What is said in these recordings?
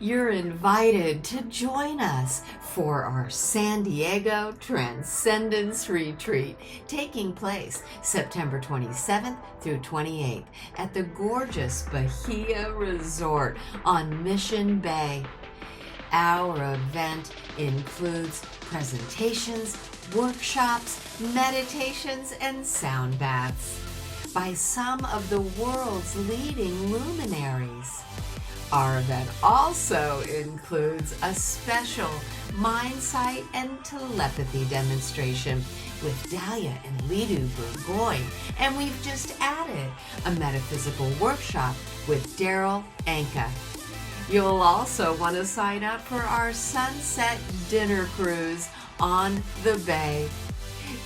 You're invited to join us for our San Diego Transcendence Retreat, taking place September 27th through 28th at the gorgeous Bahia Resort on Mission Bay. Our event includes presentations, workshops, meditations, and sound baths by some of the world's leading luminaries. Our event also includes a special mind sight and telepathy demonstration with Dahlia and Lidu Burgoyne, and we've just added a metaphysical workshop with Daryl Anka. You'll also want to sign up for our sunset dinner cruise on the bay.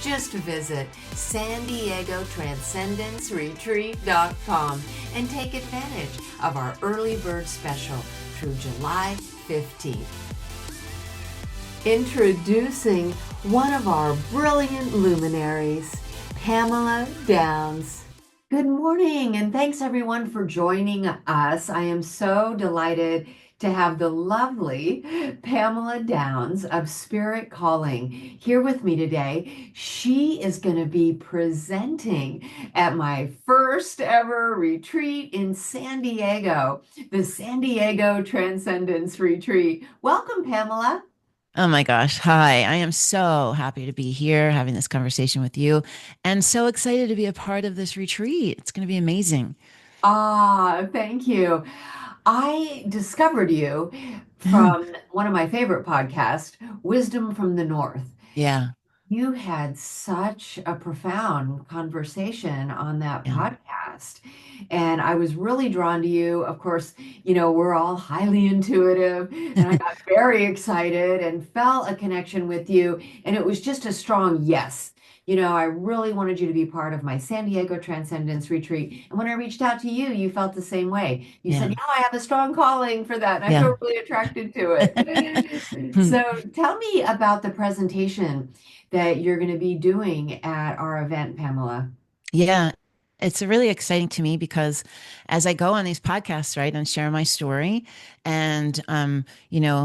Just visit San Diego Transcendenceretreat.com and take advantage of our early bird special through July 15th. Introducing one of our brilliant luminaries, Pamela Downs. Good morning, and thanks everyone for joining us. I am so delighted to have the lovely Pamela Downs of Spirit Calling here with me today. She is going to be presenting at my first ever retreat in San Diego, the San Diego Transcendence Retreat. Welcome, Pamela. Oh my gosh. Hi. I am so happy to be here having this conversation with you and so excited to be a part of this retreat. It's going to be amazing. Thank you. I discovered you from one of my favorite podcasts, Wisdom from the North. Yeah. You had such a profound conversation on that Yeah. podcast. And I was really drawn to you. Of course, we're all highly intuitive, and I got very excited and felt a connection with you. And it was just a strong yes. I really wanted you to be part of my San Diego Transcendence Retreat. And when I reached out to you, you felt the same way. You said, Yeah. "Yeah, I have a strong calling for that." And I Yeah. feel really attracted to it. So tell me about the presentation that you're going to be doing at our event, Pamela. Yeah. It's really exciting to me because as I go on these podcasts, right, and share my story and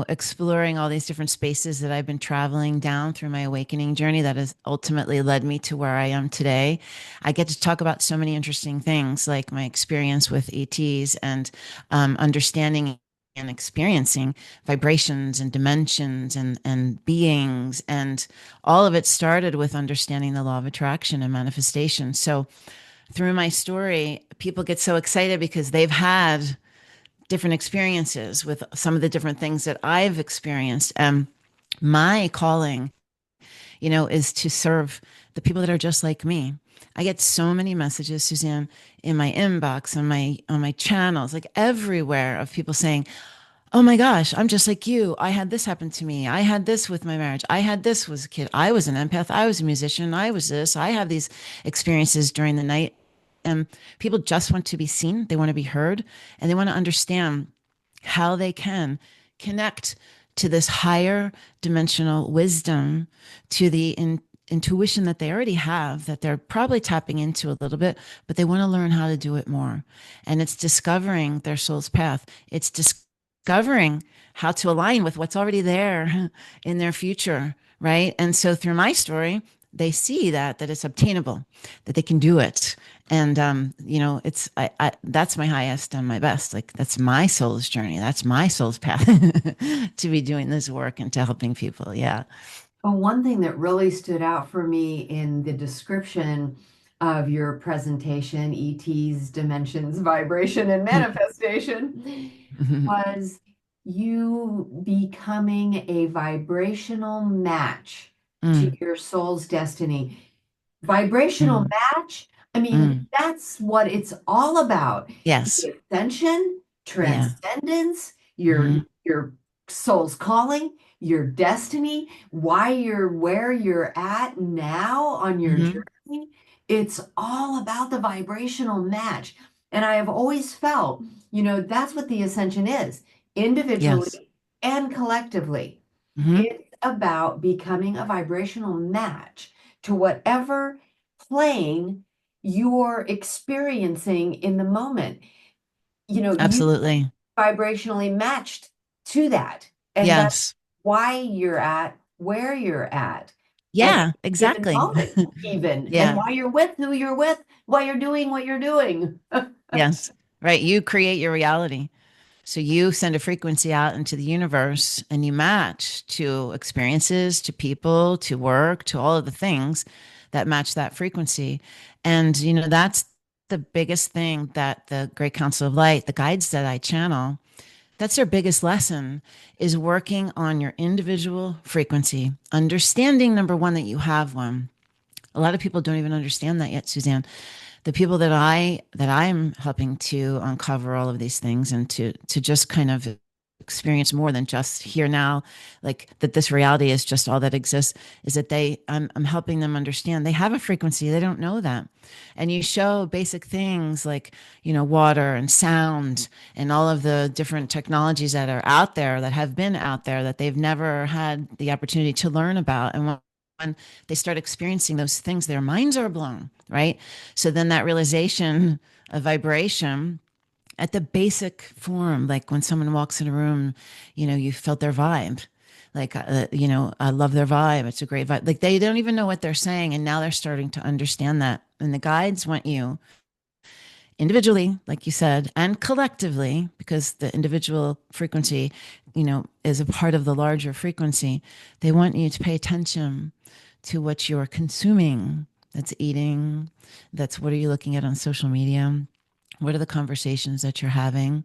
exploring all these different spaces that I've been traveling down through my awakening journey that has ultimately led me to where I am today, I get to talk about so many interesting things like my experience with ETs and understanding and experiencing vibrations and dimensions and beings, and all of it started with understanding the law of attraction and manifestation. So through my story, people get so excited because they've had different experiences with some of the different things that I've experienced. My calling, is to serve the people that are just like me. I get so many messages, Suzanne, in my inbox, on my channels, like everywhere, of people saying, "Oh my gosh, I'm just like you. I had this happen to me. I had this with my marriage. I had this was a kid. I was an empath. I was a musician. I was this. I have these experiences during the night." And people just want to be seen. They want to be heard, and they want to understand how they can connect to this higher dimensional wisdom, to the intuition that they already have, that they're probably tapping into a little bit, but they want to learn how to do it more. And it's discovering their soul's path. It's discovering how to align with what's already there in their future, right? And so through my story, they see that it's obtainable, that they can do it. And it's that's my highest and my best. Like that's my soul's journey. That's my soul's path to be doing this work and to helping people. Yeah. Well, one thing that really stood out for me in the description of your presentation, ET's dimensions, vibration, and manifestation, was you becoming a vibrational match to Mm, your soul's destiny. Vibrational mm, match, I mean, mm. that's what it's all about. Yes. The ascension, Yeah. transcendence, Hmm. your soul's calling, your destiny, why you're where you're at now on your Hmm. journey. It's all about the vibrational match. And I have always felt, that's what the ascension is, Yes. individually and collectively. Hmm. It's about becoming a vibrational match to whatever plane you're experiencing in the moment. You Absolutely. vibrationally matched. to that. And that's Yes. why you're at where you're at at Yeah, any given exactly. moment, even, and Yeah. why you're with who you're with, why you're doing what you're doing. Yes. Right. You create your reality. So you send a frequency out into the universe and you match to experiences, to people, to work, to all of the things that match that frequency. And, that's the biggest thing that the Great Council of Light, the guides that I channel, that's their biggest lesson is working on your individual frequency, understanding number one, that you have one. A lot of people don't even understand that yet, Suzanne. The people that I'm helping to uncover all of these things and to just kind of experience more than just here now, like that this reality is just all that exists, is that I'm helping them understand they have a frequency. They don't know that. And you show basic things like, water and sound and all of the different technologies that are out there, that have been out there, that they've never had the opportunity to learn about. And when they start experiencing those things, their minds are blown, right? So then that realization of vibration at the basic form, like when someone walks in a room, you felt their vibe. Like, I love their vibe. It's a great vibe. Like they don't even know what they're saying. And now they're starting to understand that. And the guides want you individually, like you said, and collectively, because the individual frequency, is a part of the larger frequency. They want you to pay attention to what you're consuming. That's eating. That's what are you looking at on social media? What are the conversations that you're having?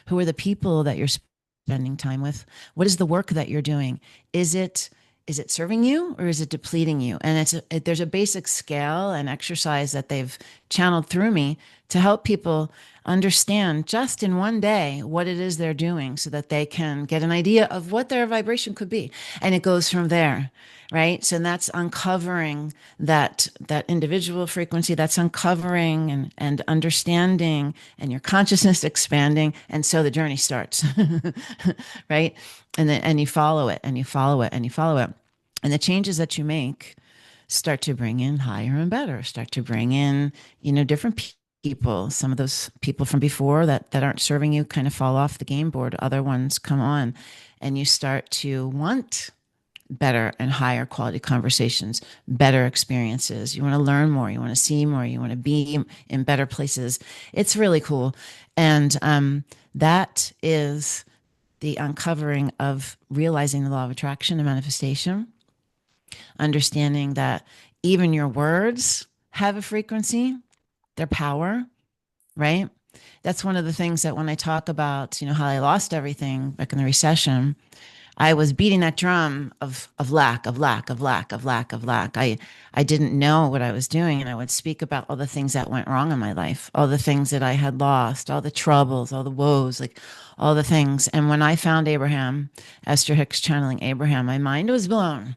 Who are the people that you're spending time with? What is the work that you're doing? Is it is it serving you or is it depleting you? And there's a basic scale and exercise that they've channeled through me to help people understand just in one day what it is they're doing so that they can get an idea of what their vibration could be. And it goes from there, right? So that's uncovering that individual frequency, that's uncovering and understanding and your consciousness expanding. And so the journey starts, right? And you follow it and you follow it and you follow it. And the changes that you make start to bring in higher and better, start to bring in, different people. Some of those people from before that aren't serving you kind of fall off the game board. Other ones come on and you start to want better and higher quality conversations, better experiences. You want to learn more, you want to see more, you want to be in better places. It's really cool. And that is the uncovering of realizing the law of attraction and manifestation, understanding that even your words have a frequency, their power, right? That's one of the things that when I talk about, how I lost everything back in the recession, I was beating that drum of lack, of lack, of lack, of lack, of lack. I didn't know what I was doing, and I would speak about all the things that went wrong in my life, all the things that I had lost, all the troubles, all the woes, like all the things. And when I found Abraham, Esther Hicks channeling Abraham, my mind was blown.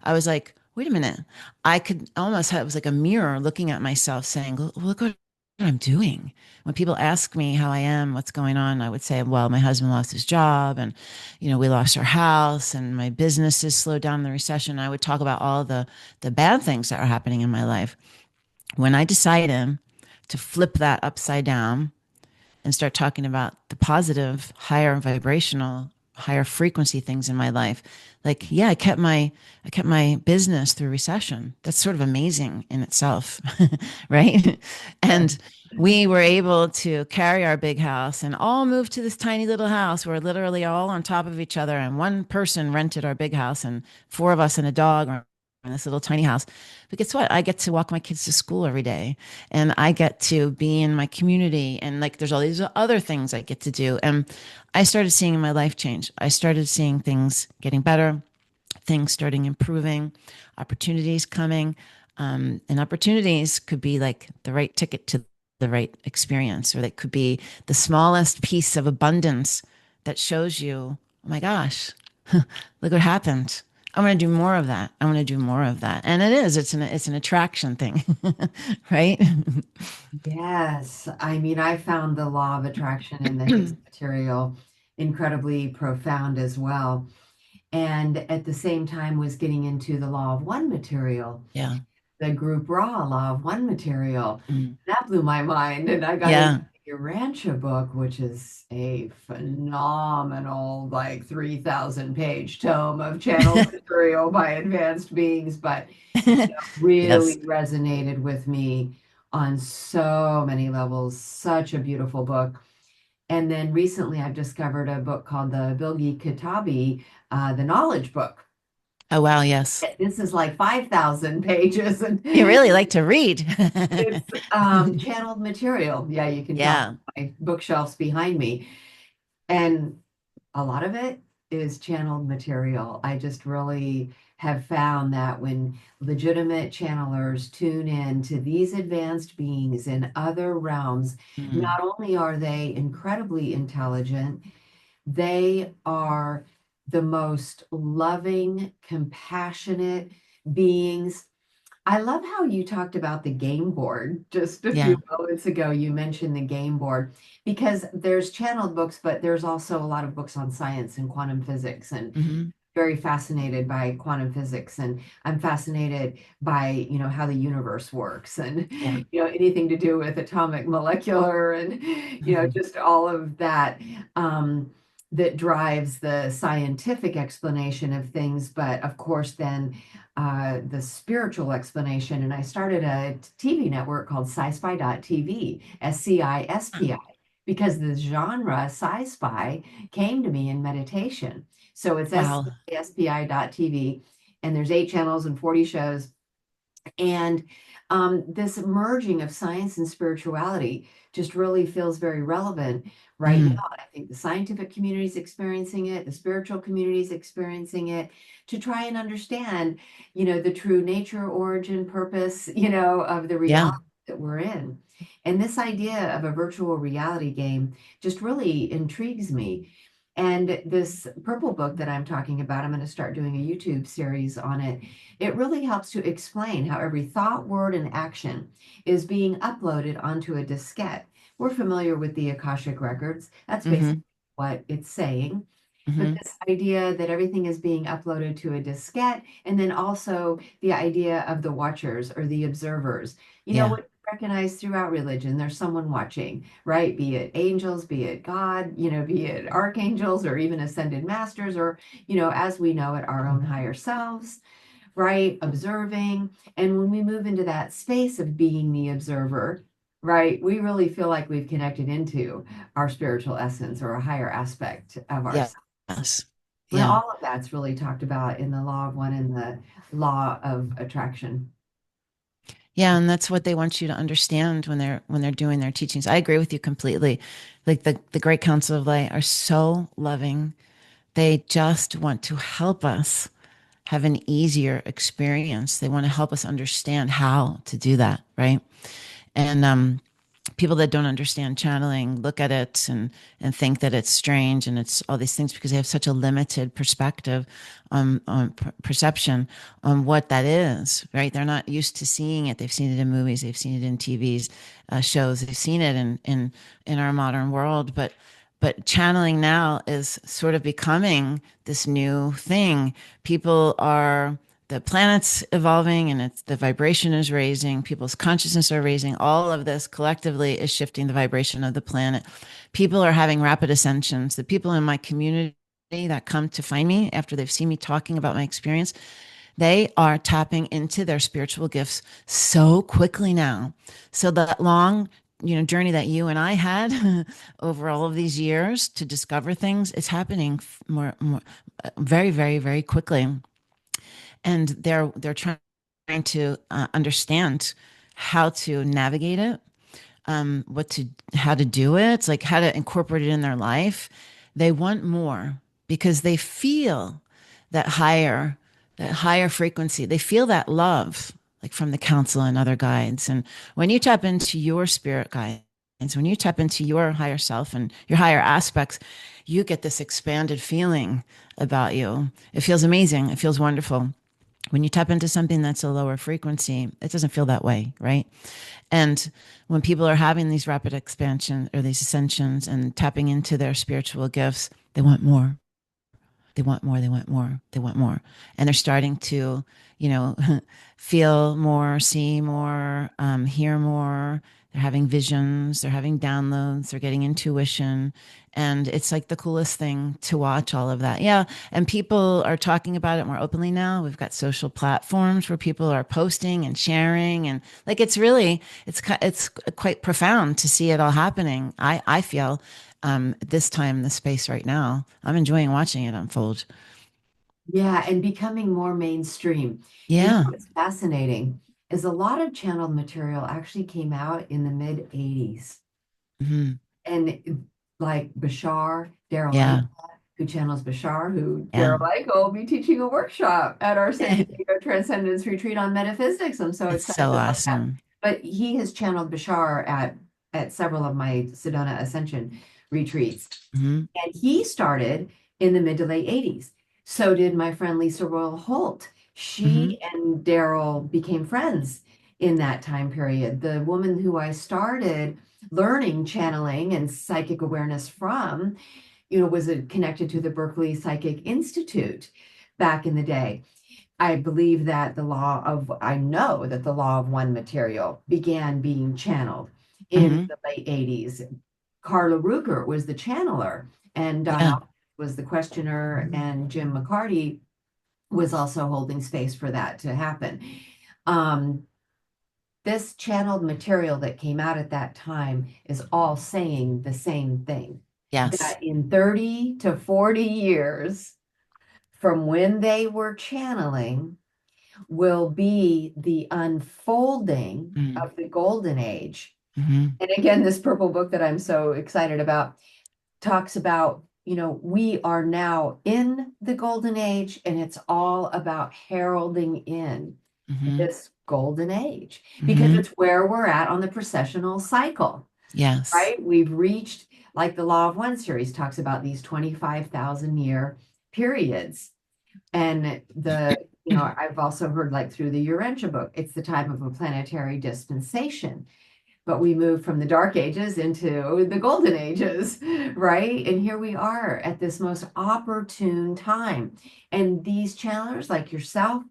I was like, wait a minute. I could almost have, it was like a mirror looking at myself saying, look what I'm doing. When people ask me how I am, what's going on, I would say, well, my husband lost his job and, we lost our house and my business is slowed down in the recession. I would talk about all the bad things that are happening in my life. When I decided to flip that upside down and start talking about the positive, higher vibrational, higher frequency things in my life. Like, yeah, I kept my business through recession. That's sort of amazing in itself, right? And we were able to carry our big house and all move to this tiny little house. We're literally all on top of each other, and one person rented our big house, and four of us and a dog are in this little tiny house. But guess what? I get to walk my kids to school every day and I get to be in my community. And like, there's all these other things I get to do. And I started seeing my life change. I started seeing things getting better, things starting improving, opportunities coming. And opportunities could be like the right ticket to the right experience, or that could be the smallest piece of abundance that shows you, oh my gosh, look what happened. I want to do more of that. I want to do more of that. And it's an attraction thing, right? Yes. I mean, I found the law of attraction in the Higgs material incredibly profound as well. And at the same time was getting into the law of one material, Yeah. the group raw law of one material. Mm. That blew my mind. And I got into Yeah. your Rancha book, which is a phenomenal, like 3,000 page tome of channeled material by advanced beings, but Yes. really resonated with me on so many levels. Such a beautiful book. And then recently I've discovered a book called the Bilgi Kitabi, the Knowledge Book. Oh, wow. Yes. This is like 5,000 pages and You really like to read. it's channeled material. Yeah, you can tell Yeah. my bookshelves behind me. And a lot of it is channeled material. I just really have found that when legitimate channelers tune in to these advanced beings in other realms, Mm. not only are they incredibly intelligent, they are the most loving, compassionate beings. I love how you talked about the game board just a few Yeah. moments ago. You mentioned the game board because there's channeled books, but there's also a lot of books on science and quantum physics and Hmm. very fascinated by quantum physics and I'm fascinated by how the universe works and Yeah. anything to do with atomic molecular and Hmm. just all of that that drives the scientific explanation of things, but of course then the spiritual explanation. And I started a TV network called Sci-Spi.tv, SCISPI, because the genre sci-fi came to me in meditation. So it's Wow. SCISPI.tv, and there's 8 channels and 40 shows. And this merging of science and spirituality just really feels very relevant right Mm. now. I think the scientific community is experiencing it, the spiritual community is experiencing it to try and understand, the true nature, origin, purpose, of the Yeah. reality that we're in. And this idea of a virtual reality game just really intrigues me. And this purple book that I'm talking about, I'm going to start doing a YouTube series on it. It really helps to explain how every thought, word, and action is being uploaded onto a diskette. We're familiar with the Akashic records. That's basically Hmm. what it's saying. But Hmm. this idea that everything is being uploaded to a diskette, and then also the idea of the watchers or the observers. Yeah. What you recognize throughout religion, there's someone watching, right? Be it angels, be it God, be it archangels or even ascended masters, or, as we know it, our own higher selves, right? Observing. And when we move into that space of being the observer, right, we really feel like we've connected into our spiritual essence or a higher aspect of ourselves. Yes. And Yeah. all of that's really talked about in the law of one and the law of attraction. Yeah, and that's what they want you to understand when they're doing their teachings. I agree with you completely. Like the Great Council of Light are so loving. They just want to help us have an easier experience. They want to help us understand how to do that, right? And people that don't understand channeling look at it and think that it's strange and it's all these things because they have such a limited perspective on perception on what that is, right? They're not used to seeing it. They've seen it in movies, they've seen it in TVs, shows, they've seen it in our modern world, but channeling now is sort of becoming this new thing. People are the planet's evolving and it's the vibration is raising, people's consciousness are raising. All of this collectively is shifting the vibration of the planet. People are having rapid ascensions. The people in my community that come to find me after they've seen me talking about my experience, they are tapping into their spiritual gifts so quickly now. So that long journey that you and I had over all of these years to discover things, it's happening more very, very, very quickly, and they're trying to understand how to navigate it, what to how to do it. It's like how to incorporate it in their life. They want more because they feel that higher frequency. They feel that love, like from the council and other guides. And when you tap into your spirit guides, when you tap into your higher self and your higher aspects, you get this expanded feeling about you. It feels amazing. It feels wonderful. When you tap into something that's a lower frequency, it doesn't feel that way, right? And when people are having these rapid expansion or these ascensions and tapping into their spiritual gifts, they want more. They want more. They want more. They want more. And they're starting to, you know, feel more, see more, hear more. They're having visions, they're having downloads, they're getting intuition. And it's like the coolest thing to watch all of that. Yeah. And people are talking about it more openly now. We've got social platforms where people are posting and sharing. And like, it's really, it's quite profound to see it all happening. I feel this time, the space right now, I'm enjoying watching it unfold. Yeah, and becoming more mainstream. You know Yeah. what's fascinating is a lot of channeled material actually came out in the mid 80s. Hmm. And like Bashar, Daryl Yeah. who channels Bashar, who Yeah. Daryl Anka will be teaching a workshop at our San Diego Transcendence retreat on metaphysics. I'm so It's excited so about that. awesome. But he has channeled Bashar at several of my Sedona Ascension retreats. Hmm. And he started in the mid to late 80s. So did my friend Lisa Royal Holt. Hmm. She and Daryl became friends in that time period. The woman who I started learning channeling and psychic awareness from, was connected to the Berkeley Psychic Institute back in the day. I know that the law of one material began being channeled in Hmm. the late 80s. Carla Ruger was the channeler, and Don Yeah. Alpert was the questioner, and Jim McCarty was also holding space for that to happen. Um, this channeled material that came out at that time is all saying the same thing, Yes. that in 30 to 40 years from when they were channeling will be the unfolding Mm-hmm. of the golden age. Mm-hmm. And again, this purple book that I'm so excited about talks about, we are now in the golden age, and it's all about heralding in Mm-hmm. this golden age because Mm-hmm. it's where we're at on the processional cycle, Yes. right? We've reached, like the Law of One series talks about these 25,000 year periods. And I've also heard, like through the Urantia book, it's the time of a planetary dispensation, but we moved from the dark ages into the golden ages, right? And here we are at this most opportune time. And these channelers, like yourself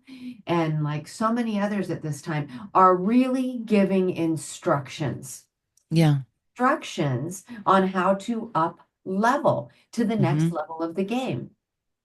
and like so many others at this time, are really giving Yeah. instructions on how to up level to the next Mm-hmm. level of the game,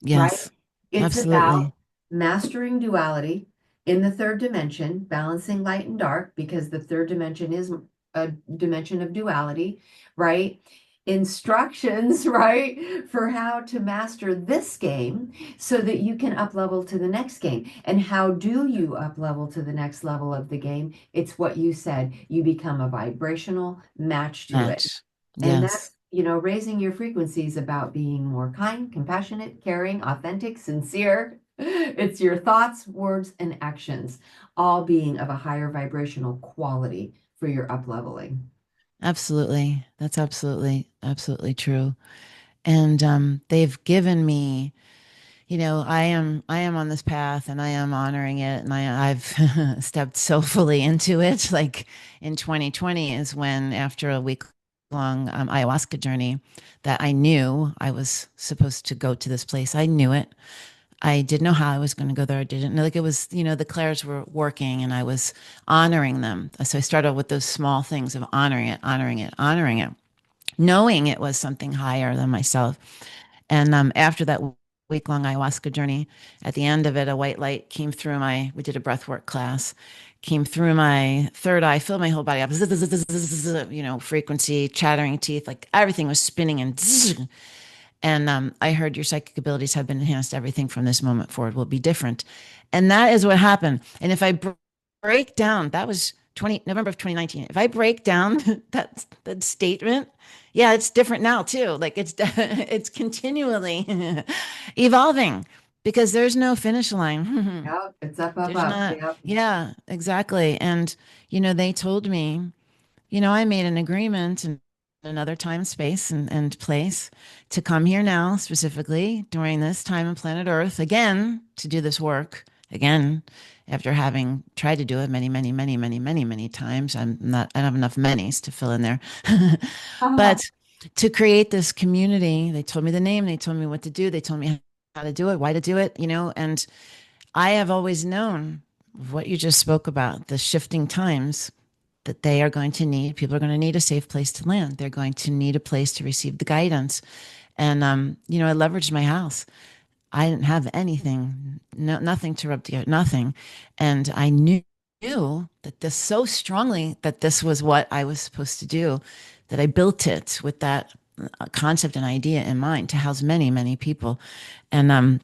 right? Yes. It's about Absolutely. mastering duality in the third dimension, balancing light and dark, because the third dimension is a dimension of duality, right? Instructions, right, for how to master this game so that you can up level to the next game. And how do you up level to the next level of the game? It's what you said. You become a vibrational match to it. Match. And Yes. that's, raising your frequencies about being more kind, compassionate, caring, authentic, sincere. It's your thoughts, words, and actions, all being of a higher vibrational quality for your up leveling. Absolutely. That's absolutely true. And they've given me, I am on this path and I am honoring it. And I've stepped so fully into it. Like in 2020 is when, after a week long ayahuasca journey, that I knew I was supposed to go to this place. I knew it. I didn't know how I was going to go there. I didn't know, like, it was, the clairs were working and I was honoring them. So I started with those small things of honoring it, honoring it, honoring it, knowing it was something higher than myself. And after that week long ayahuasca journey, at the end of it, a white light came through we did a breathwork class, came through my third eye, filled my whole body up, frequency, chattering teeth, like everything was spinning and and I heard your psychic abilities have been enhanced. Everything from this moment forward will be different. And that is what happened. And if I break down, that was November of 2019. If I break down that statement, yeah, it's different now too. Like it's continually evolving because there's no finish line. Yep, it's up, up, There's up. not. Yep. Yeah, exactly. And they told me, I made an agreement in another time, space, and place to come here now, specifically during this time on planet Earth, again, to do this work again, after having tried to do it many, many, many, many, many, many times. I don't have enough manys to fill in there. Ah, But to create this community, they told me the name, they told me what to do, they told me how to do it, why to do it, and I have always known what you just spoke about, the shifting times that they are going to need, people are going to need a safe place to land. They're going to need a place to receive the guidance. And, I leveraged my house. I didn't have anything, no, nothing to rub together, nothing. And I knew that this so strongly that this was what I was supposed to do, that I built it with that concept and idea in mind to house many, many people. And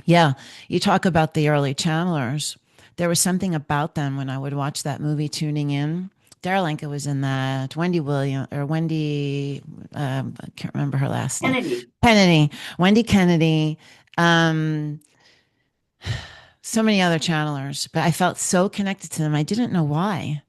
yeah, you talk about the early channelers. There was something about them when I would watch that movie, Tuning In. Darlinka was in that. Wendy Williams or Wendy, I can't remember her last name. Kennedy. Kennedy, Wendy Kennedy. Um, so many other channelers, but I felt so connected to them. I didn't know why.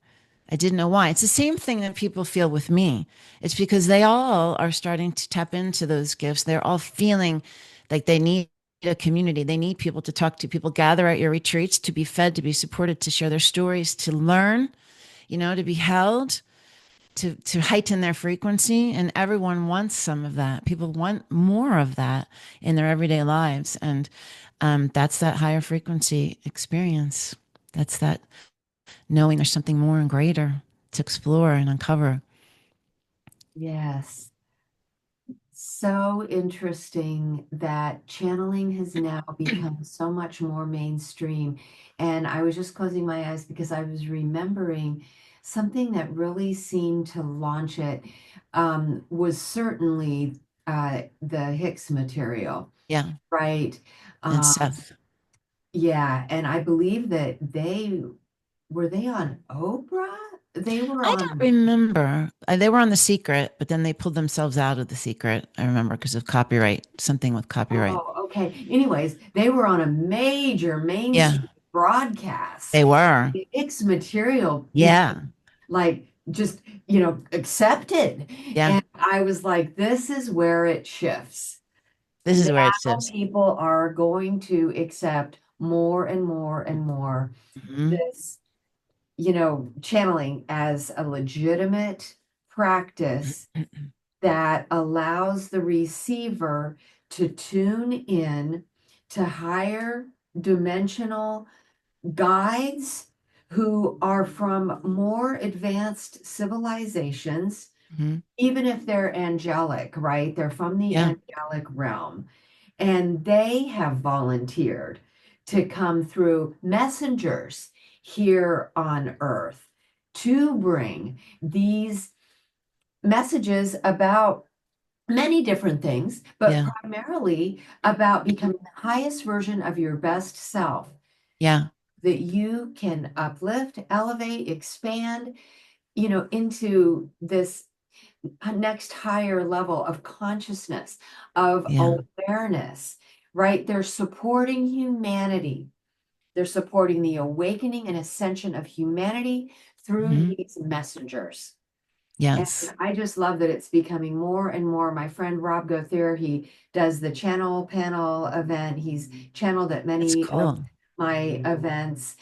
I didn't know why. It's the same thing that people feel with me. It's because they all are starting to tap into those gifts. They're all feeling like they need a community. They need people to talk to. People gather at your retreats to be fed, to be supported, to share their stories, to learn, to be held, to heighten their frequency. And everyone wants some of that. People want more of that in their everyday lives. And that's that higher frequency experience. That's that knowing there's something more and greater to explore and uncover. Yes. So interesting that channeling has now become so much more mainstream. And I was just closing my eyes because I was remembering something that really seemed to launch it was certainly the Higgs material, Yeah. right? And Um, Seth. yeah, and I believe that they were they on Oprah? They were I don't on. remember. They were on The Secret, but then they pulled themselves out of The Secret. I remember because of copyright, something with copyright. Oh, okay. Anyways, they were on a major Yeah, mainstream broadcast. they were. The X material Yeah. became like just, accepted. Yeah. And I was like, this is where it shifts. This is where it Now sits. people are going to accept more and more and more Hmm. this, channeling as a legitimate practice that allows the receiver to tune in to higher dimensional guides who are from more advanced civilizations, Hmm. even if they're angelic, right? They're from the Yeah. angelic realm. And they have volunteered to come through messengers here on Earth to bring these messages about many different things, but Yeah. primarily about becoming the highest version of your best self Yeah. that you can uplift, elevate, expand, into this next higher level of consciousness, of Yeah. awareness, right? They're supporting humanity. They're supporting the awakening and ascension of humanity through Hmm. these messengers. And Yes. I just love that it's becoming more and more. My friend Rob Gothier, he does the channel panel event. He's channeled at That's many of cool. my events.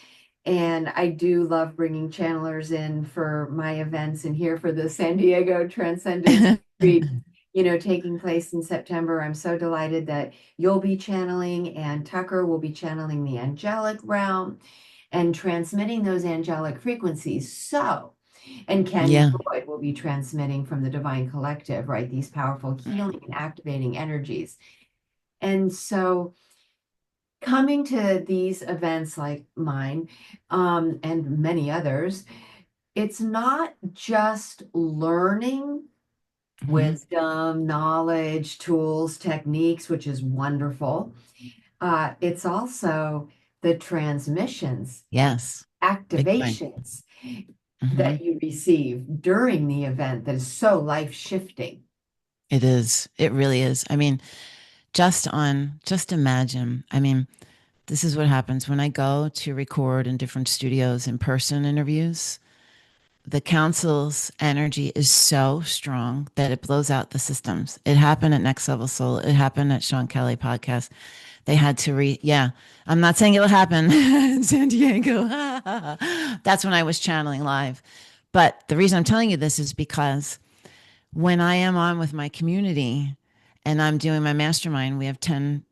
And I do love bringing channelers in for my events and here for the San Diego Transcendence Retreat, taking place in September. I'm so delighted that you'll be channeling and Tucker will be channeling the angelic realm and transmitting those angelic frequencies. And Ken Yeah. Lloyd will be transmitting from the Divine Collective, right? These powerful healing and activating energies. And so coming to these events like mine, and many others, it's not just learning Hmm. wisdom, knowledge, tools, techniques, which is wonderful. It's also the transmissions, Yes. Big time. activations Hmm. that you receive during the event that is so life shifting. It is. It really is. I mean, just imagine. I mean, this is what happens when I go to record in different studios in person interviews. The council's energy is so strong that it blows out the systems. It happened at Next Level Soul. It happened at Sean Kelly podcast. They had to yeah. I'm not saying it'll happen in San Diego. That's when I was channeling live. But the reason I'm telling you this is because when I am on with my community and I'm doing my mastermind, we have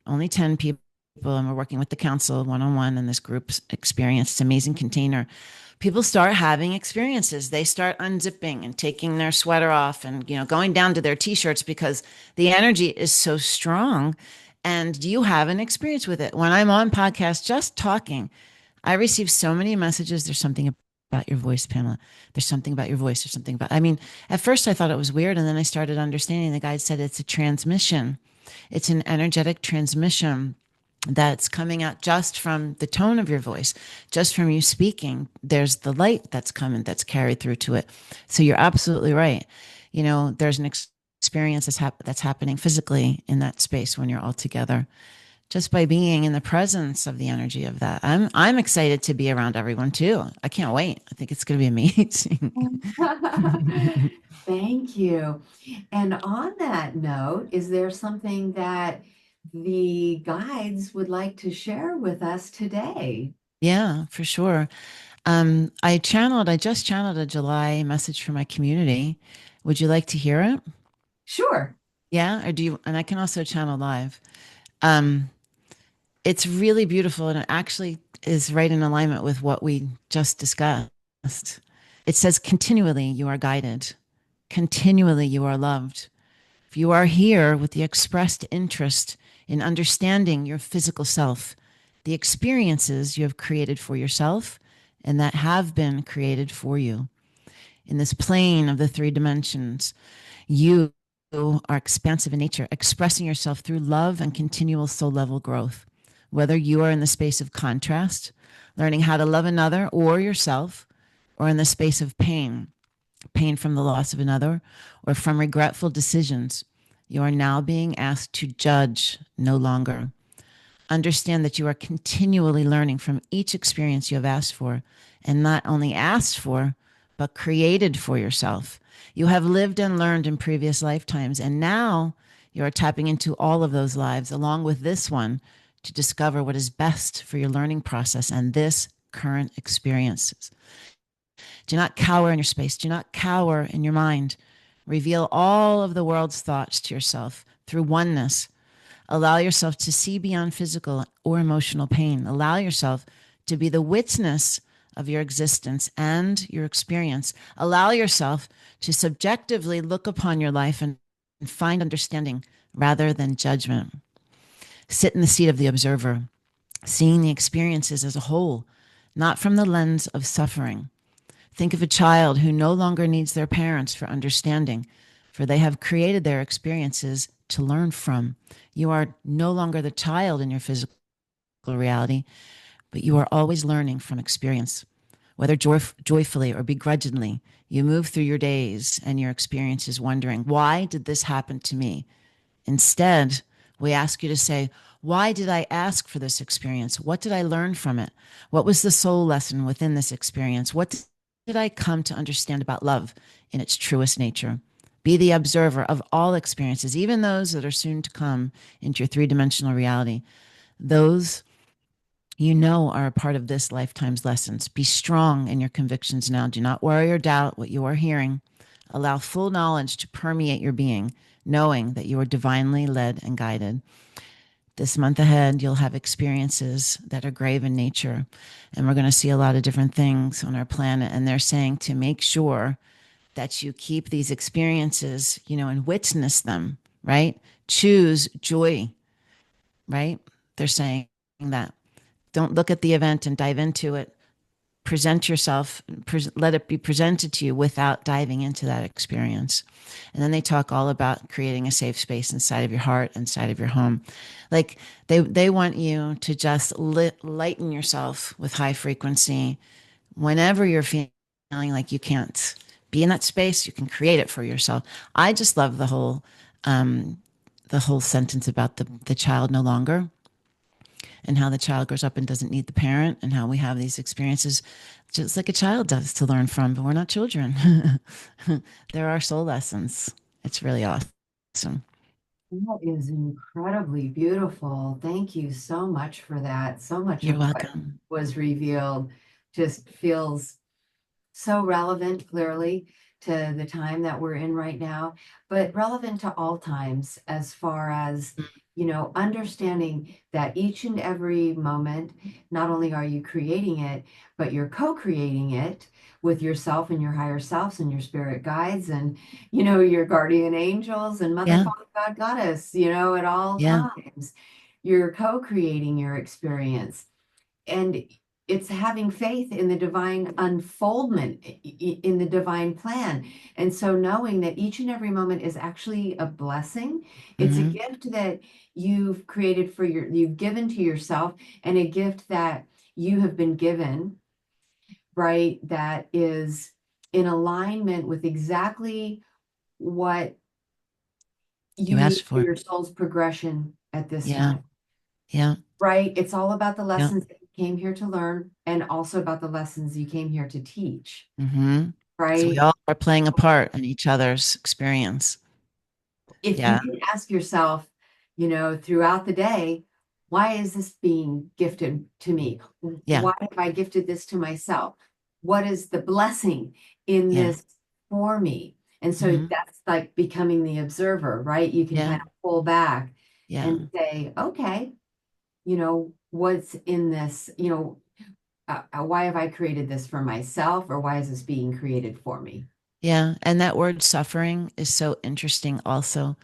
only 10 people, and we're working with the council one on one in this group experience. It's an amazing container. people start having experiences. They start unzipping and taking their sweater off and, going down to their t-shirts because the energy is so strong and you have an experience with it. When I'm on podcast just talking, I receive so many messages. There's something about your voice, Pamela. There's something about your voice. There's something about, I mean, at first I thought it was weird. And then I started understanding. The guide said it's a transmission. It's an energetic transmission that's coming out just from the tone of your voice, just from you speaking. There's the light that's coming, that's carried through to it. So you're absolutely right. There's an experience that's happening physically in that space when you're all together, just by being in the presence of the energy of that. I'm excited to be around everyone too. I can't wait. I think it's going to be amazing. Thank you. And on that note, is there something that the guides would like to share with us today? Yeah, for sure. I just channeled a July message for my community. Would you like to hear it? Sure. Yeah, or do you? And I can also channel live. Um, it's really beautiful, and it actually is right in alignment with what we just discussed. It says, continually you are guided, continually you are loved. If you are here with the expressed interest in understanding your physical self, the experiences you have created for yourself, and that have been created for you. In this plane of the three dimensions, you are expansive in nature, expressing yourself through love and continual soul level growth. Whether you are in the space of contrast, learning how to love another or yourself, or in the space of pain, pain from the loss of another, or from regretful decisions, you are now being asked to judge no longer. Understand that you are continually learning from each experience you have asked for, and not only asked for, but created for yourself. You have lived and learned in previous lifetimes, and now you are tapping into all of those lives along with this one to discover what is best for your learning process and this current experience. Do not cower in your space. Do not cower in your mind. Reveal all of the world's thoughts to yourself through oneness. Allow yourself to see beyond physical or emotional pain. Allow yourself to be the witness of your existence and your experience. Allow yourself to subjectively look upon your life and find understanding rather than judgment. Sit in the seat of the observer, seeing the experiences as a whole, not from the lens of suffering. Think of a child who no longer needs their parents for understanding, for they have created their experiences to learn from. You are no longer the child in your physical reality, but you are always learning from experience. Whether joyfully or begrudgingly, you move through your days and your experiences wondering, why did this happen to me? Instead, we ask you to say, why did I ask for this experience? What did I learn from it? What was the soul lesson within this experience? What did I come to understand about love in its truest nature? Be the observer of all experiences, even those that are soon to come into your three-dimensional reality. Those are a part of this lifetime's lessons. Be strong in your convictions now. Do not worry or doubt what you are hearing. Allow full knowledge to permeate your being, knowing that you are divinely led and guided. This month ahead, you'll have experiences that are grave in nature. And we're going to see a lot of different things on our planet. And they're saying to make sure that you keep these experiences, and witness them, right? Choose joy, right? They're saying that. Don't look at the event and dive into it. Present yourself, let it be presented to you without diving into that experience. And then they talk all about creating a safe space inside of your heart, inside of your home. Like they want you to just lighten yourself with high frequency. Whenever you're feeling like you can't be in that space, you can create it for yourself. I just love the whole sentence about the child no longer, and how the child grows up and doesn't need the parent, and how we have these experiences just like a child does to learn from, but we're not children. There are soul lessons. It's really awesome. That is incredibly beautiful. Thank you so much for that. So much You're of what welcome. was revealed just feels so relevant, clearly, to the time that we're in right now, but relevant to all times as far as understanding that each and every moment, not only are you creating it, but you're co-creating it with yourself and your higher selves and your spirit guides and, your guardian angels and Mother, Yeah. Father, God, Goddess, at all Yeah. times. You're co-creating your experience. And it's having faith in the divine unfoldment, in the divine plan. And so knowing that each and every moment is actually a blessing, it's a Hmm. gift that you've given to yourself, and a gift that you have been given, right? That is in alignment with exactly what You you asked need for for it. your soul's progression at this Yeah. time. Yeah. Right? It's all about the Yeah. lessons that you came here to learn, and also about the lessons you came here to teach, Hmm. So we right? all are playing a part in each other's experience. If you Yeah. can ask yourself, throughout the day, why is this being gifted to me? Yeah. Why have I gifted this to myself? What is the blessing in Yeah. this for me? And so Hmm. that's like becoming the observer, right? You can Yeah. kind of pull back Yeah. and say, okay, what's in this, why have I created this for myself, or why is this being created for me? Yeah. And that word suffering is so interesting also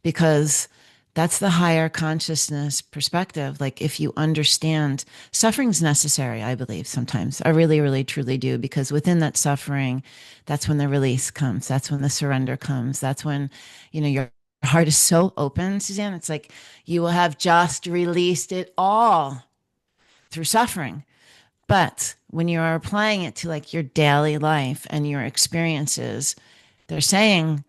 because that's the higher consciousness perspective. Like if you understand suffering's necessary, I believe sometimes. I really, really, truly do, because within that suffering, that's when the release comes. That's when the surrender comes. That's when, your heart is so open, Suzanne. It's like you will have just released it all through suffering. But when you are applying it to like your daily life and your experiences, they're saying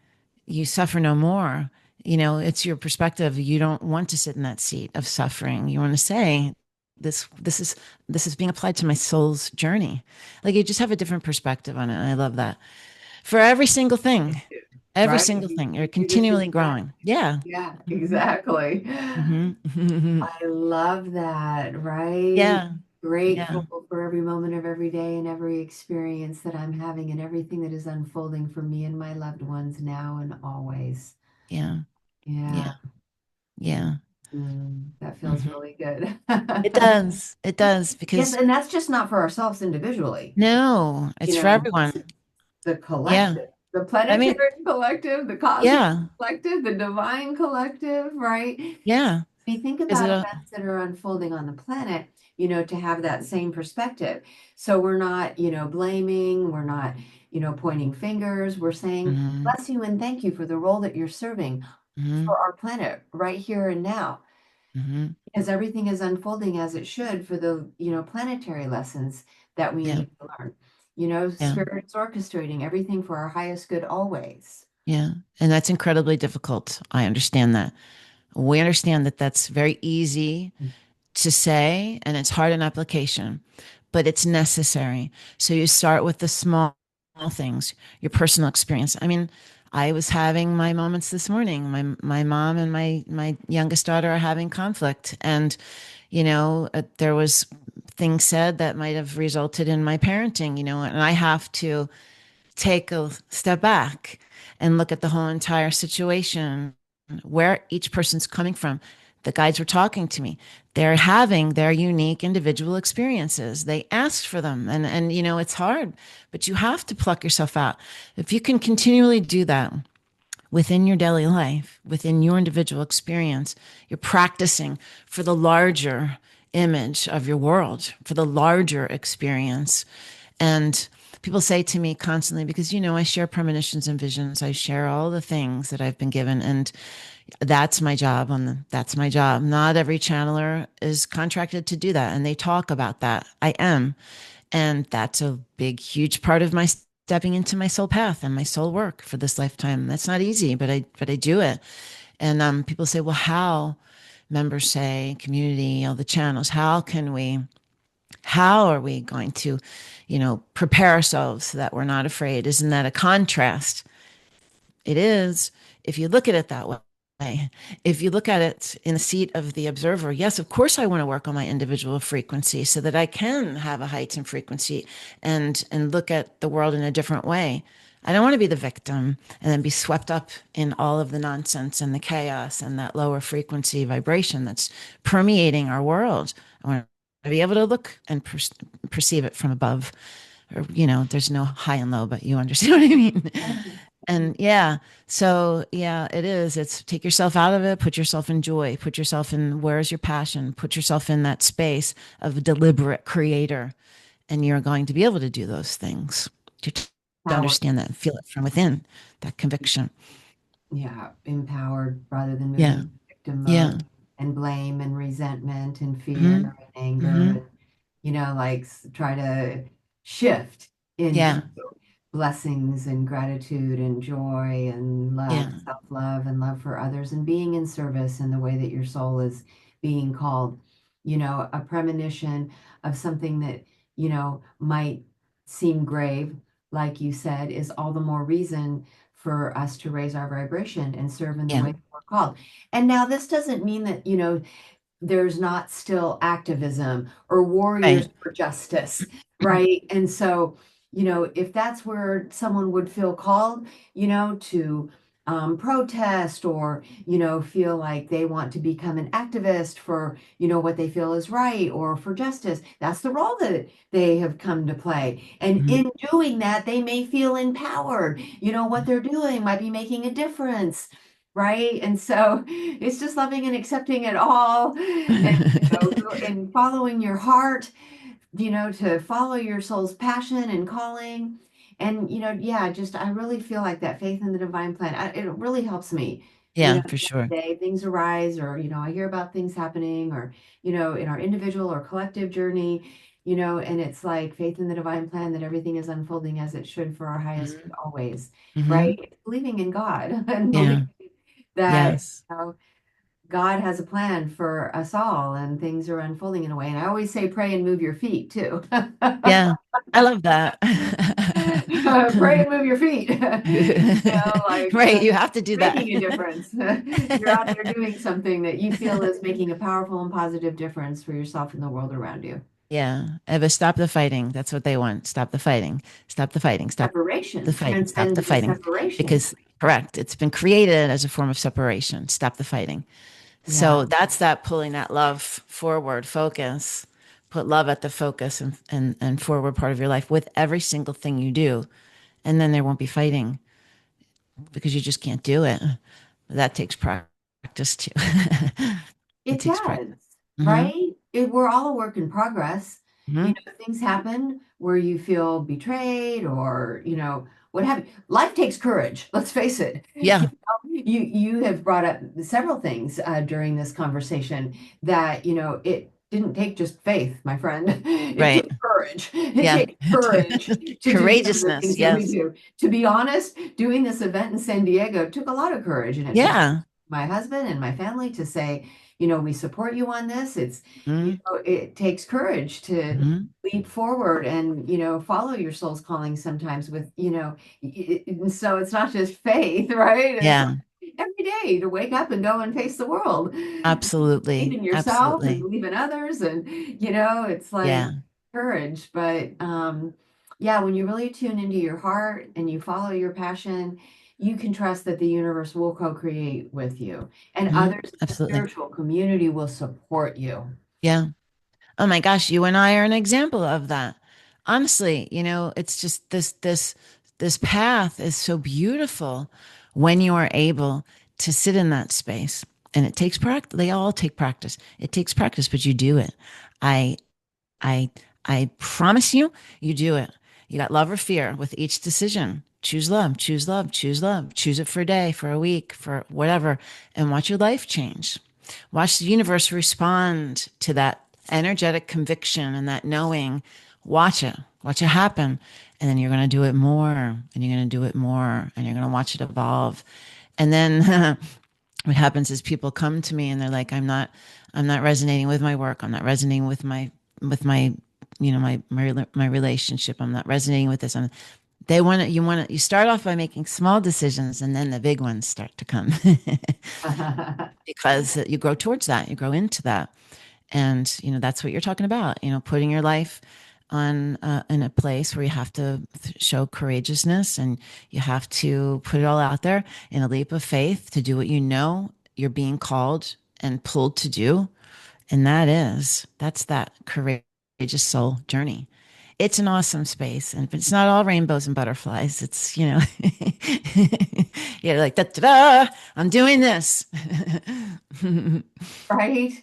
you suffer no more. It's your perspective. You don't want to sit in that seat of suffering. You want to say, this is being applied to my soul's journey. Like you just have a different perspective on it. And I love that. For every Right? single thing, you're You just continually growing. Yeah. yeah, Hmm. exactly. Hmm. I love that, right? Yeah. Yeah. Grateful for every moment of every day and every experience that I'm having and everything that is unfolding for me and my loved ones now and always. Yeah. Yeah. Yeah, Yeah. that feels Hmm. really good. It does. It does Yes, because and that's just not for ourselves individually. no, it's for That's everyone. the Yeah. collective, the I mean, planetary collective, the cosmic yeah. collective, the divine collective, right? Yeah. We think Is it about a, events that are unfolding on the planet, to have that same perspective. So we're not, blaming, we're not, pointing fingers. We're saying, hmm. bless you and thank you for the role that you're serving Hmm. for our planet right here and now. Hmm. Because everything is unfolding as it should for the, planetary lessons that we Yeah. need to learn. Yeah. Spirit's orchestrating everything for our highest good always. Yeah. And that's incredibly difficult. I understand that. We understand that that's very easy to say and it's hard in application, but it's necessary. So you start with the small things, your personal experience. I mean, I was having my moments this morning. My mom and my youngest daughter are having conflict, and there was things said that might have resulted in my parenting. And I have to take a step back and look at the whole entire situation, where each person's coming from. The guides were talking to me. They're having their unique individual experiences. They asked for them. And it's hard, but you have to pluck yourself out. If you can continually do that within your daily life, within your individual experience, you're practicing for the larger image of your world, for the larger experience. And people say to me constantly, because, I share premonitions and visions, I share all the things that I've been given. And that's my job. Not every channeler is contracted to do that. And they talk about that. I am. And that's a big, huge part of my stepping into my soul path and my soul work for this lifetime. That's not easy, but I do it. And people say, well, how? Members say, community, all the channels, how are we going to, prepare ourselves so that we're not afraid? Isn't that a contrast? It is, if you look at it that way. If you look at it in the seat of the observer, yes, of course I want to work on my individual frequency so that I can have a heightened frequency and look at the world in a different way. I don't want to be the victim and then be swept up in all of the nonsense and the chaos and that lower frequency vibration that's permeating our world. I want to be able to look and perceive it from above. Or, there's no high and low, but you understand what I mean. And yeah, so yeah, it is. It's take yourself out of it, put yourself in joy, put yourself in where's your passion, put yourself in that space of a deliberate creator, and you're going to be able to do those things to Power. understand that and feel it from within, that conviction. Yeah, empowered rather than moving Yeah. to victim Yeah. mode and blame and resentment and fear Hmm. and anger Hmm. and like try to shift into Yeah. blessings and gratitude and joy and love, Yeah. self-love and love for others and being in service in the way that your soul is being called. A premonition of something that, might seem grave, like you said, is all the more reason for us to raise our vibration and serve in the Yeah. way that we're called. And now this doesn't mean that, there's not still activism or warriors Right. for justice, right? And so, if that's where someone would feel called, to protest or, feel like they want to become an activist for, what they feel is right or for justice, that's the role that they have come to play. And Hmm. in doing that, they may feel empowered. What they're doing might be making a difference, right? And so it's just loving and accepting it all and and following your heart, to follow your soul's passion and calling. And yeah, just I really feel like that faith in the divine plan. It really helps me. Yeah, for The sure. day things arise, or I hear about things happening, or in our individual or collective journey, and it's like faith in the divine plan that everything is unfolding as it should for our highest Hmm. good always, right? Hmm. It's believing in God and believing Yeah. that Yes. God has a plan for us all and things are unfolding in a way. And I always say, pray and move your feet too. Yeah. I love that. Pray and move your feet. Like Right. You have to do that. making a difference. You're out there doing something that you feel is making a powerful and positive difference for yourself and the world around you. Yeah. Eva, stop the fighting. That's what they want. Stop the fighting. Stop the fighting. Stop the Separation fighting. Stop the transcends the fighting. separation. Because, correct, it's been created as a form of separation. Stop the fighting. Yeah. So that's that pulling that love forward, focus, put love at the focus and forward part of your life with every single thing you do. And then there won't be fighting because you just can't do it. That takes practice too. It It takes does, practice. Hmm. right? We're all a work in progress. Hmm. Things happen where you feel betrayed or, what have you. Life takes courage. Let's face it. Yeah. You have brought up several things during this conversation that, it didn't take just faith, my friend. It Right. took courage. It Yeah. takes courage to do some of the Courageousness. things that we Yes. do. To be honest, doing this event in San Diego took a lot of courage, and it took Yeah. my husband and my family to say, we support you on this. Hmm. It takes courage to Hmm. leap forward and, follow your soul's calling sometimes with, and so it's not just faith, right? It's Yeah. like every day to wake up and go and face the world. Believe Absolutely. in yourself and Absolutely. believe in others. And, it's like Yeah. courage. But yeah, when you really tune into your heart and you follow your passion, you can trust that the universe will co-create with you and Hmm. others in the Absolutely. spiritual community will support you. Yeah. Oh my gosh, you and I are an example of that. Honestly, it's just this path is so beautiful when you are able to sit in that space. And it takes practice. They all take practice. It takes practice, but you do it. I I I promise you, you do it. You got love or fear with each decision. Choose love, choose love, choose love. Choose it for a day, for a week, for whatever, and watch your life change. Watch the universe respond to that energetic conviction and that knowing. Watch it happen. And then you're going to do it more, and you're going to do it more, and you're going to watch it evolve. And then what happens is people come to me and they're like, I'm not resonating with my work. I'm not resonating with my, my relationship. I'm not resonating with this. They want to, you start off by making small decisions and then the big ones start to come because you grow towards that, you grow into that. And, that's what you're talking about, putting your life, in a place where you have to show courageousness, and you have to put it all out there in a leap of faith to do what you know you're being called and pulled to do. And that's that courageous soul journey. It's an awesome space. And it's not all rainbows and butterflies. It's, you're like, da, da, da, I'm doing this. Right?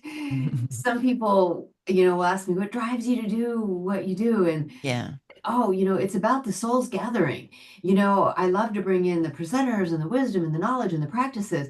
Some people, will ask me what drives you to do what you do. And Yeah. oh, it's about the soul's gathering. I love to bring in the presenters and the wisdom and the knowledge and the practices,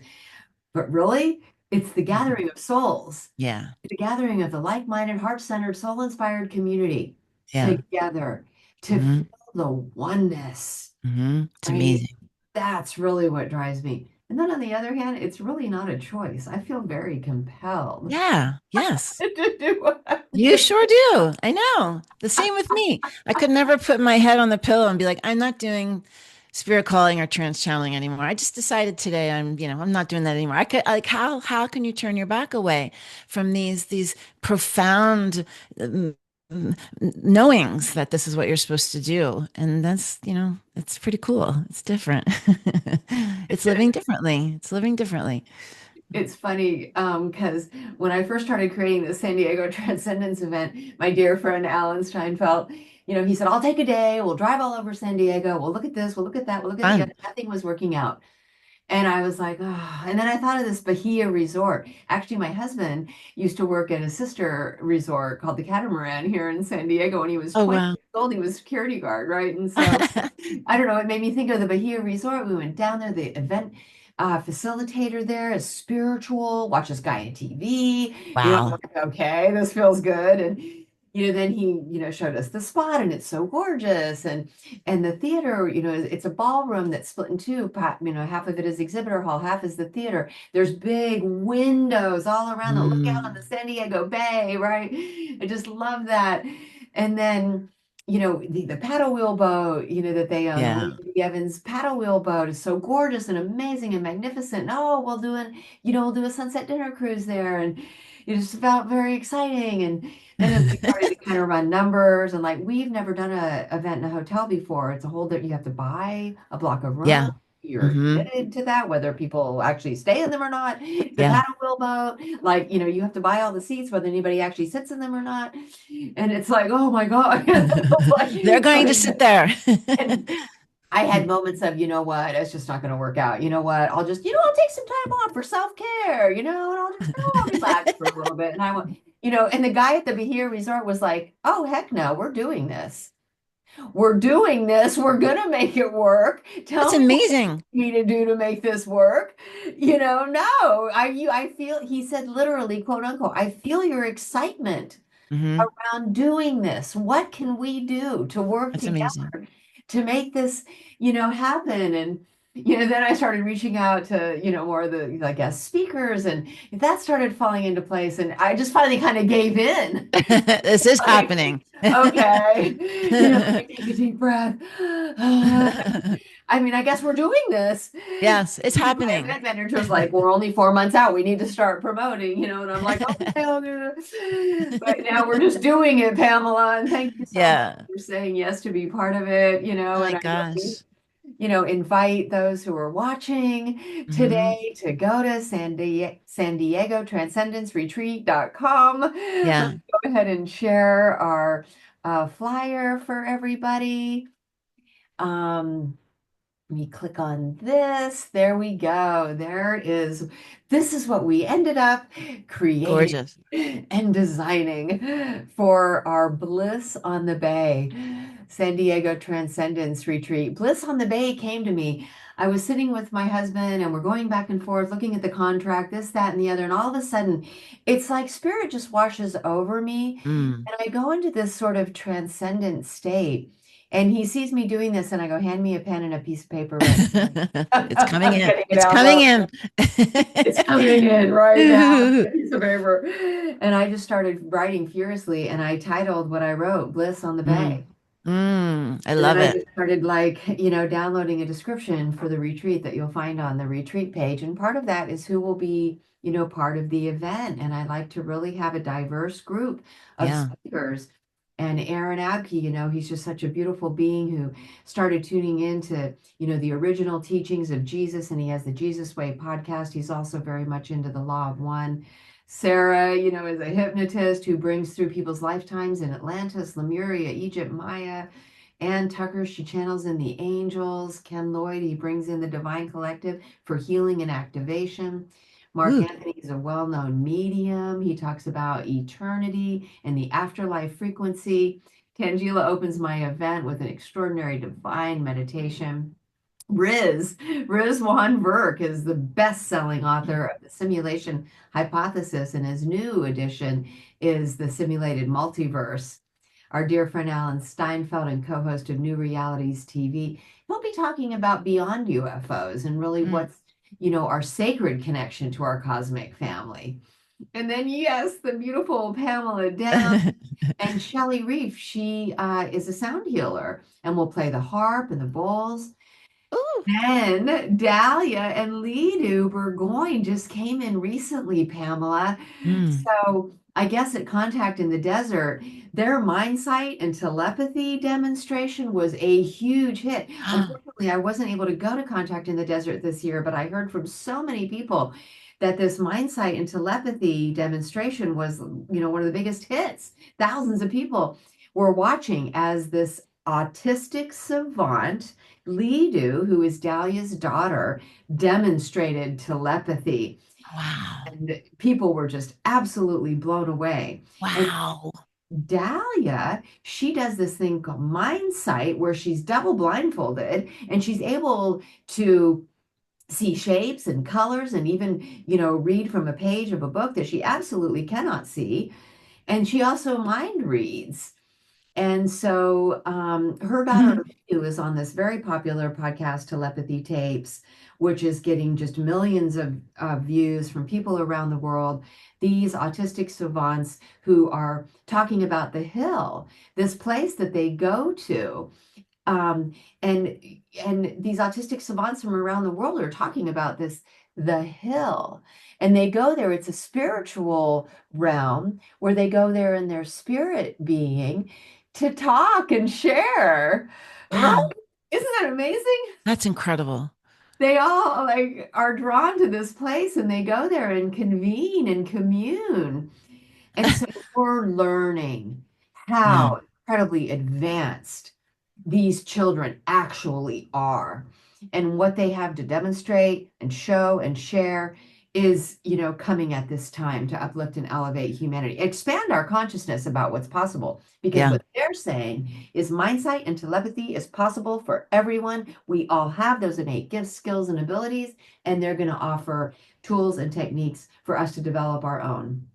but really, it's the Mhm. gathering of souls, Yeah. the gathering of the like-minded, heart-centered, soul-inspired community Yeah. together to Hmm. feel the oneness, It's right? amazing. That's really what drives me. And then on the other hand, it's really not a choice. I feel very compelled Yeah. Yes. to do what I'm You doing. sure do. I know. The same with me. I could never put my head on the pillow and be like, I'm not doing spirit calling or trance channeling anymore. I just decided today I'm not doing that anymore. I could like how can you turn your back away from these profound mm, knowings that this is what you're supposed to do? And it's pretty cool. It's different. It's living differently. It's living differently. It's funny because when I first started creating the San Diego Transcendence event, my dear friend Alan Steinfeld, he said, I'll take a day. We'll drive all over San Diego. We'll look at this. We'll look at that. We'll look at the other. Fun. Nothing was working out. And I was like, oh. And then I thought of this Bahia resort. Actually, my husband used to work at a sister resort called the Catamaran here in San Diego. When he was Oh 20 wow. years old, he was security guard, right? And so I don't know, it made me think of the Bahia Resort. We went down there, the event facilitator there is spiritual, watch this guy on TV. I'm Wow. like, okay, this feels good. And then he, showed us the spot and it's so gorgeous. And the theater, it's a ballroom that's split in two. Half of it is exhibitor hall, half is the theater. There's big windows all around that look out on the Mm, San Diego Bay, right? I just love that. And then the paddle wheel boat, that they own, the yeah. William B. Evans paddle wheel boat is so gorgeous and amazing and magnificent. And oh, we'll do a sunset dinner cruise there. And it just felt very exciting. And then as we started to kind of run numbers and like, we've never done a event in a hotel before. It's a whole that you have to buy a block of room. Yeah. You're Hmm. committed to that, whether people actually stay in them or not. The Yeah. paddle wheel boat, like, you have to buy all the seats, whether anybody actually sits in them or not. And it's like, oh my God. They're going to sit there. And I had moments of, what, it's just not going to work out. You know what, I'll take some time off for self-care, and I'll relax for a little bit. And I went, and the guy at the Bahia Resort was like, oh, heck no, we're doing this. We're doing this. We're going to make it work. That's Tell me what amazing. you need to do to make this work. No, I feel, he said literally, quote unquote, I feel your excitement Hmm. around doing this. What can we do to work That's amazing. together to make this, happen? And, then I started reaching out to, more of the, I guess, speakers, and that started falling into place. And I just finally kind of gave in. This is Like, happening. okay, like, take a deep breath. I mean, I guess we're doing this. Yes, it's My happening. event manager was like, we're only 4 months out. We need to start promoting, and I'm like, okay, okay. But now we're just doing it, Pamela. And thank you so much Yeah. for saying yes to be part of it, Oh my and I really, gosh. invite those who are watching Hmm. today to go to San Diego Transcendence Retreat.com. Let's Yeah. go ahead and share our flyer for everybody. Um, Let me click on this. There we go. This is what we ended up creating Gorgeous. and designing for our Bliss on the Bay San Diego Transcendence Retreat. Bliss on the Bay came to me. I was sitting with my husband and we're going back and forth looking at the contract, this, that, and the other. And all of a sudden, it's like spirit just washes over me. Mm. And I go into this sort of transcendent state. And he sees me doing this, and I go, hand me a pen and a piece of paper right now. It's coming I'm in. getting it It's out coming loud. in. It's coming in right now. A piece of paper. And I just started writing furiously, and I titled what I wrote, Bliss on the Mm. Bay. I And then love I it. just started downloading a description for the retreat that you'll find on the retreat page. And part of that is who will be, part of the event. And I like to really have a diverse group of Yeah. speakers. And Aaron Abke, he's just such a beautiful being who started tuning into, the original teachings of Jesus, and he has the Jesus Way podcast. He's also very much into the Law of One. Sarah, is a hypnotist who brings through people's lifetimes in Atlantis, Lemuria, Egypt, Maya. Ann Tucker, she channels in the angels. Ken Lloyd, he brings in the divine collective for healing and activation. Mark Ooh. Anthony is a well-known medium. He talks about eternity and the afterlife frequency. Tangela opens my event with an extraordinary divine meditation. Riz Juan Burke is the best-selling author of The Simulation Hypothesis, and his new edition is The Simulated Multiverse. Our dear friend Alan Steinfeld and co-host of New Realities TV, he'll be talking about beyond UFOs and really Mm. what's, our sacred connection to our cosmic family. And then, yes, the beautiful Pamela Down and Shelley Reef. She is a sound healer and will play the harp and the bowls. Ooh. Then Dahlia and Lidu Burgoyne just came in recently, Pamela. Mm. So I guess at Contact in the Desert, their mind sight and telepathy demonstration was a huge hit. Unfortunately, I wasn't able to go to Contact in the Desert this year, but I heard from so many people that this mind sight and telepathy demonstration was, one of the biggest hits. Thousands of people were watching as this autistic savant Lidu, who is Dahlia's daughter, demonstrated telepathy, Wow. and people were just absolutely blown away. And Wow. Dahlia, she does this thing called mind sight, where she's double blindfolded and she's able to see shapes and colors and even, read from a page of a book that she absolutely cannot see. And she also mind reads. And so her daughter Lou is on this very popular podcast, Telepathy Tapes, which is getting just millions of views from people around the world. These autistic savants who are talking about the Hill, this place that they go to, um, and these autistic savants from around the world are talking about this, the Hill, and they go there. It's a spiritual realm where they go there in their spirit being to talk and share, right? Wow. Isn't that amazing? That's incredible. They all like are drawn to this place and they go there and convene and commune. And so we're learning Yeah. how incredibly advanced these children actually are, and what they have to demonstrate and show and share is, coming at this time to uplift and elevate humanity, expand our consciousness about what's possible. Because Yeah. what they're saying is mindsight and telepathy is possible for everyone. We all have those innate gifts, skills, and abilities, and they're going to offer tools and techniques for us to develop our own.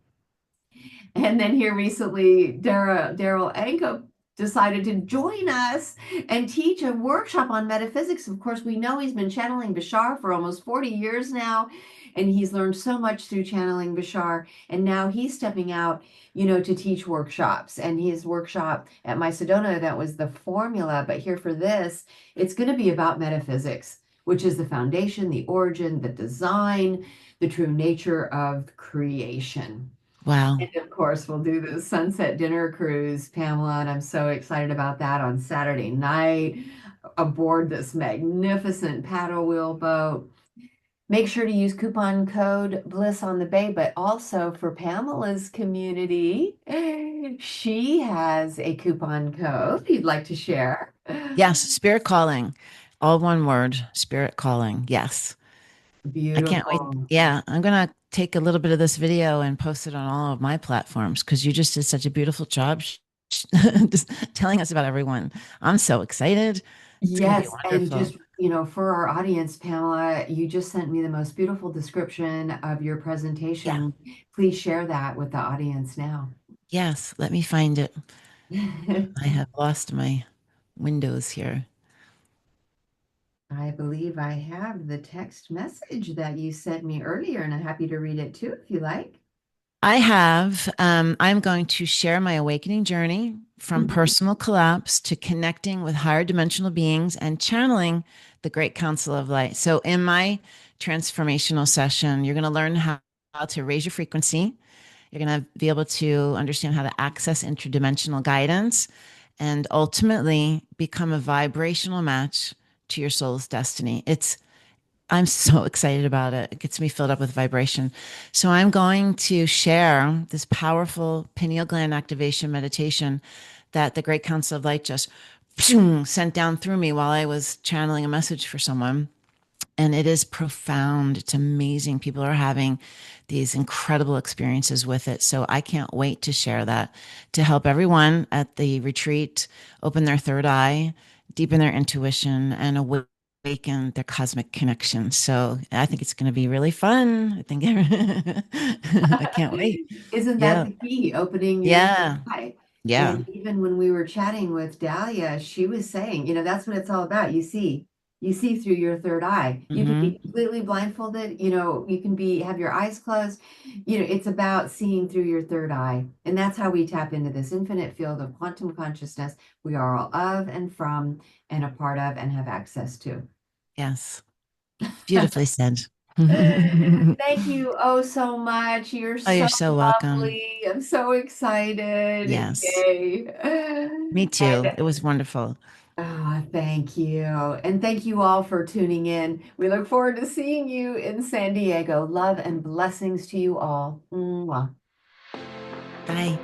And then here recently, Daryl Anka decided to join us and teach a workshop on metaphysics. Of course, we know he's been channeling Bashar for almost 40 years now, and he's learned so much through channeling Bashar. And now he's stepping out, to teach workshops. And his workshop at my Sedona event was the formula, but here for this, it's going to be about metaphysics, which is the foundation, the origin, the design, the true nature of creation. Wow. And of course, we'll do the sunset dinner cruise, Pamela, and I'm so excited about that on Saturday night aboard this magnificent paddle wheel boat. Make sure to use coupon code Bliss on the Bay, but also for Pamela's community, she has a coupon code you'd like to share. Yes. Spirit calling. All one word. Spirit calling. Yes. I can't wait. Beautiful. Yeah. I'm going to take a little bit of this video and post it on all of my platforms because you just did such a beautiful job just telling us about everyone. I'm so excited. It's going to be Yes, and wonderful. just, for our audience, Pamela, you just sent me the most beautiful description of your Yeah. presentation. Please share that with the audience now. Yes. Let me find it. I have lost my windows here. I believe I have the text message that you sent me earlier, and I'm happy to read it too if you like. I have, I'm going to share my awakening journey from Mhm. personal collapse to connecting with higher dimensional beings and channeling the great council of light. So, in my transformational session, you're going to learn how to raise your frequency You're going to be able to understand how to access interdimensional guidance and ultimately become a vibrational match to your soul's destiny. I'm so excited about it. It gets me filled up with vibration. So I'm going to share this powerful pineal gland activation meditation that the Great Council of Light just sent down through me while I was channeling a message for someone. And it is profound. It's amazing. People are having these incredible experiences with it. So I can't wait to share that to help everyone at the retreat open their third eye, deepen their intuition, and awaken their cosmic connection. So I think it's going to be really fun. I think I can't wait. Isn't that Yeah. the key? Opening your third Yeah. eye. Yeah. And even when we were chatting with Dahlia, she was saying, that's what it's all about. You see through your third eye. You can be Hmm. completely blindfolded, you can have your eyes closed. It's about seeing through your third eye. And that's how we tap into this infinite field of quantum consciousness we are all of and from and a part of and have access to. Yes. Beautifully said. Oh, Thank you oh so much. You're so you're so welcome. lovely. I'm so excited. Yes. Yay. Me too. And It was wonderful. thank you. And thank you all for tuning in. We look forward to seeing you in San Diego. Love and blessings to you all. Mwah. Bye.